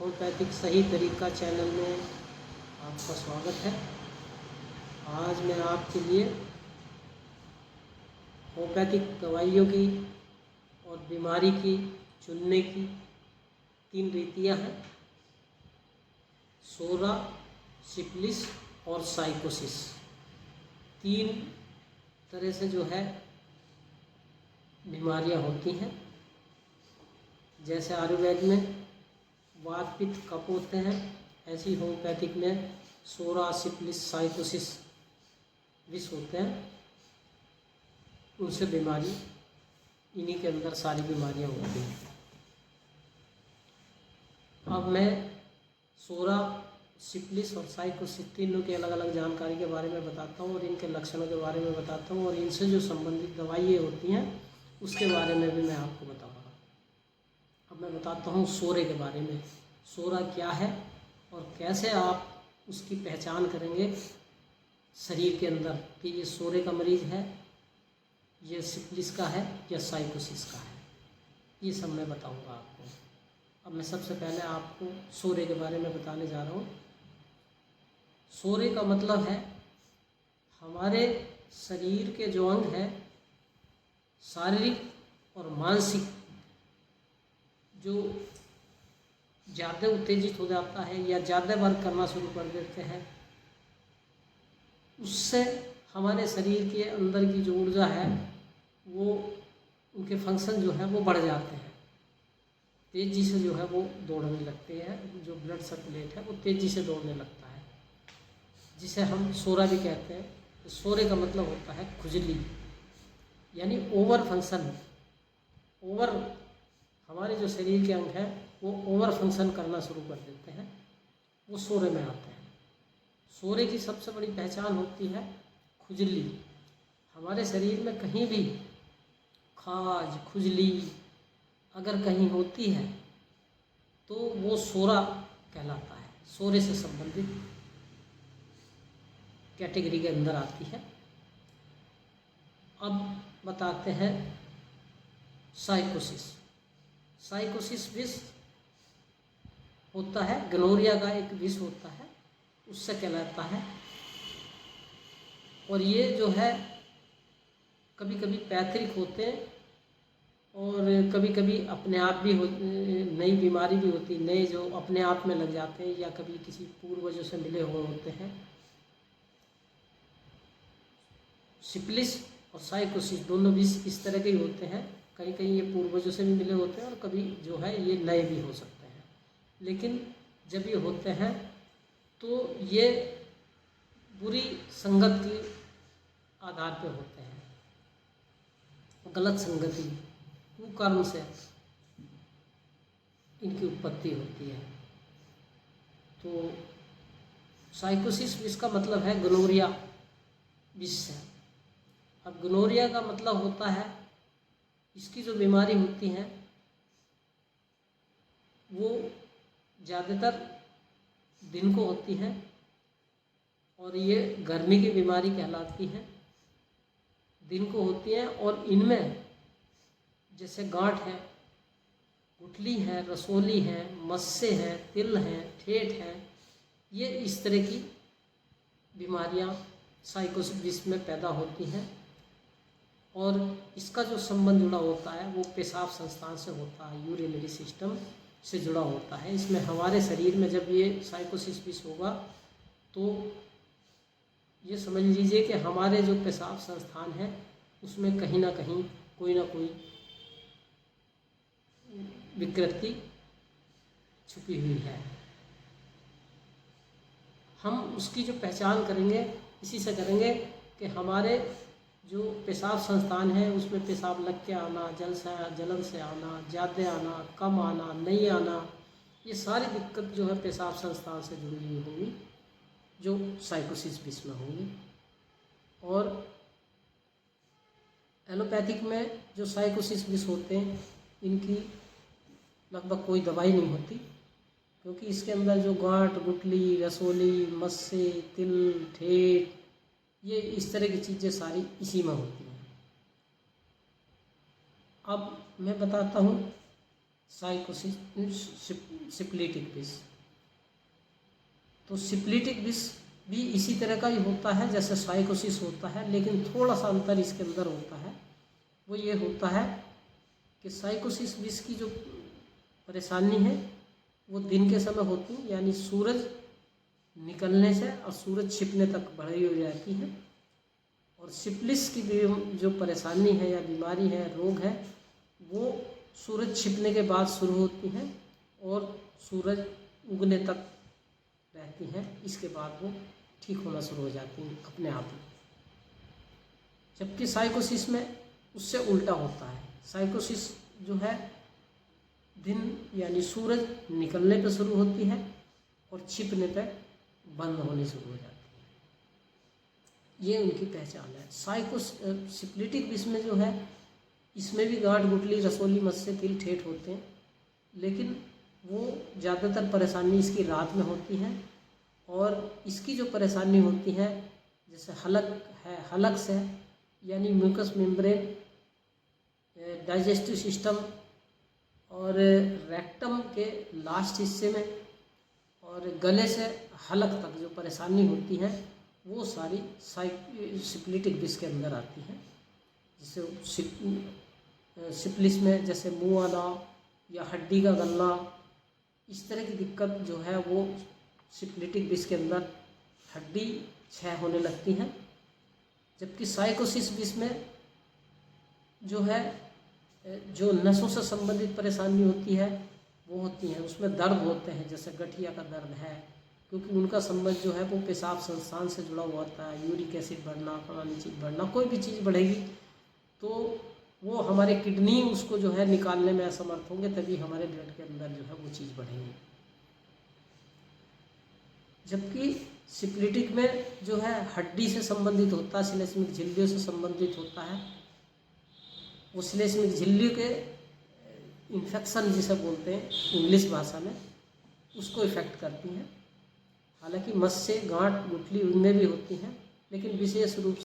Homeopathic सही तरीका channel में आपका स्वागत है। आज मैं आपके लिए होम्योपैथिक दवाइयों की और बीमारी की चुनने की 3 रीतियाँ हैं: सोरा, सिफिलिस और साइकोसिस। 3 तरह से जो है बीमारियां होती हैं। जैसे आयुर्वेद में वात पित्त कफ होते हैं, ऐसी होम्योपैथिक में सोरा, सिफिलिस, साइकोसिस विष होते हैं। उनसे बीमारी, इन्हीं के अंदर सारी बीमारियां होती हैं। अब मैं सोरा, सिफिलिस और साइकोसिस तीनों की अलग अलग जानकारी के बारे में बताता हूँ और इनके लक्षणों के बारे में बताता हूँ, और इनसे जो संबंधित दवाइयाँ होती हैं उसके बारे में भी मैं आपको बताऊँगा। अब मैं बताता हूँ सोरे के बारे में। सोरा क्या है और कैसे आप उसकी पहचान करेंगे शरीर के अंदर कि ये सोरे का मरीज़ है, ये सिफिलिस का है या साइकोसिस का है, ये सब मैं बताऊँगा आपको। अब मैं सबसे पहले आपको सोरे के बारे में बताने जा रहा हूँ। सोरे का मतलब है हमारे शरीर के जो अंग हैं, शारीरिक और मानसिक, जो ज़्यादा उत्तेजित हो जाता है या ज़्यादा वर्क करना शुरू कर देते हैं, उससे हमारे शरीर के अंदर की जो ऊर्जा है वो, उनके फंक्शन जो है वो बढ़ जाते हैं। तेज़ी से जो है वो दौड़ने लगते हैं, जो ब्लड सर्कुलेट है वो तेज़ी से दौड़ने लगता है, जिसे हम सोरा भी कहते हैं। तो सोरे का मतलब होता है खुजली, यानी ओवर फंक्शन। ओवर, हमारे जो शरीर के अंग हैं वो ओवर फंक्शन करना शुरू कर देते हैं, वो सोरे में आते हैं। सोरे की सबसे बड़ी पहचान होती है खुजली। हमारे शरीर में कहीं भी खाज, खुजली अगर कहीं होती है तो वो सोरा कहलाता है, सोरे से संबंधित कैटेगरी के अंदर आती है। अब बताते हैं साइकोसिस। साइकोसिस विष होता है, गनोरिया का एक विष होता है, उससे कहलाता है। और ये जो है कभी कभी पैतृक होते हैं और कभी कभी अपने आप भी नई बीमारी भी होती, नए जो अपने आप में लग जाते हैं या कभी किसी पूर्वजों से मिले हुए होते हैं। सिफिलिस और साइकोसिस दोनों विष इस तरह के ही होते हैं। कहीं कहीं ये पूर्वजों से भी मिले होते हैं और कभी जो है ये नए भी हो सकते हैं। लेकिन जब ये होते हैं तो ये बुरी संगत के आधार पर होते हैं, गलत संगति, कुकर्म से इनकी उत्पत्ति होती है। तो साइकोसिस विष का मतलब है गनोरिया विष है। अब गनोरिया का मतलब होता है, इसकी जो बीमारी होती है वो ज़्यादातर दिन को होती है और ये गर्मी की बीमारी कहलाती है। दिन को होती है और इनमें जैसे गांठ है, गुठली है, रसोली है, मस्से हैं, तिल हैं, ठेठ हैं, ये इस तरह की बीमारियां साइकोसिस विष में पैदा होती हैं। और इसका जो संबंध जुड़ा होता है वो पेशाब संस्थान से होता है, यूरिनरी सिस्टम से जुड़ा होता है। इसमें हमारे शरीर में जब ये साइकोसिस विष होगा तो ये समझ लीजिए कि हमारे जो पेशाब संस्थान है उसमें कहीं ना कहीं कोई ना कोई विकृति छुपी हुई है। हम उसकी जो पहचान करेंगे इसी से करेंगे कि हमारे जो पेशाब संस्थान है उसमें पेशाब लग के आना, जलन से आना, ज़्यादा आना, कम आना, नहीं आना, ये सारी दिक्कत जो है पेशाब संस्थान से जुड़ी हुई होगी, जो साइकोसिस विष में होंगी। और एलोपैथिक में जो साइकोसिस विष होते हैं इनकी लगभग कोई दवाई नहीं होती, क्योंकि इसके अंदर जो गांठ, गुठली, रसोली, मस्से, तिल, ठेठ, ये इस तरह की चीज़ें सारी इसी में होती हैं। अब मैं बताता हूँ सिप्लीटिक विष। तो सिप्लीटिक विष भी इसी तरह का ही होता है जैसे साइकोसिस होता है, लेकिन थोड़ा सा अंतर इसके अंदर होता है। वो ये होता है कि साइकोसिस विष की जो परेशानी है वो दिन के समय होती है, यानी सूरज निकलने से और सूरज छिपने तक बढ़ी हो जाती है। और सिप्लिस की जो परेशानी है या बीमारी है, रोग है, वो सूरज छिपने के बाद शुरू होती हैं और सूरज उगने तक रहती हैं। इसके बाद वो ठीक होना शुरू हो जाती हैं अपने आप ही। जबकि साइकोसिस में उससे उल्टा होता है। साइकोसिस जो है दिन यानी सूरज निकलने पर शुरू होती है और छिपने पर बंद होनी शुरू हो जाती है। ये उनकी पहचान है। सिप्लीटिक विष में जो है, इसमें भी गांठ, गुठली, रसोली, मस्से, तिल, ठेठ होते हैं, लेकिन वो ज़्यादातर परेशानी इसकी रात में होती है। और इसकी जो परेशानी होती है, जैसे हलक है, हलक्स है यानी म्यूकस मेम्ब्रेन, डाइजेस्टिव सिस्टम और रेक्टम के लास्ट हिस्से में और गले से हलक तक जो परेशानी होती है, वो सारी सिप्लीटिक विष के अंदर आती है। जैसे सिप्लिस में जैसे मुँह आना या हड्डी का गलना, इस तरह की दिक्कत जो है वो सिप्लीटिक विष के अंदर हड्डी क्षय होने लगती है। जबकि साइकोसिस विष में जो है, जो नसों से संबंधित परेशानी होती है वो होती है, उसमें दर्द होते हैं, जैसे गठिया का दर्द है, क्योंकि उनका संबंध जो है वो पेशाब संस्थान से जुड़ा हुआ होता है। यूरिक एसिड बढ़ना, फलानी चीज़ बढ़ना, कोई भी चीज़ बढ़ेगी तो वो हमारे किडनी उसको जो है निकालने में असमर्थ होंगे, तभी हमारे ब्लड के अंदर जो है वो चीज़ बढ़ेगी। जबकि सिप्लीटिक में जो है हड्डी से संबंधित होता है, श्लेष्मिक झिल्लियों से संबंधित होता है। वो श्लेष्मिक झिल्लियों के इन्फेक्शन जिसे बोलते हैं इंग्लिश भाषा में, उसको इफेक्ट करती हैं। हालांकि मस्से, गांठ, गुठली उनमें भी होती हैं, लेकिन विशेष रूप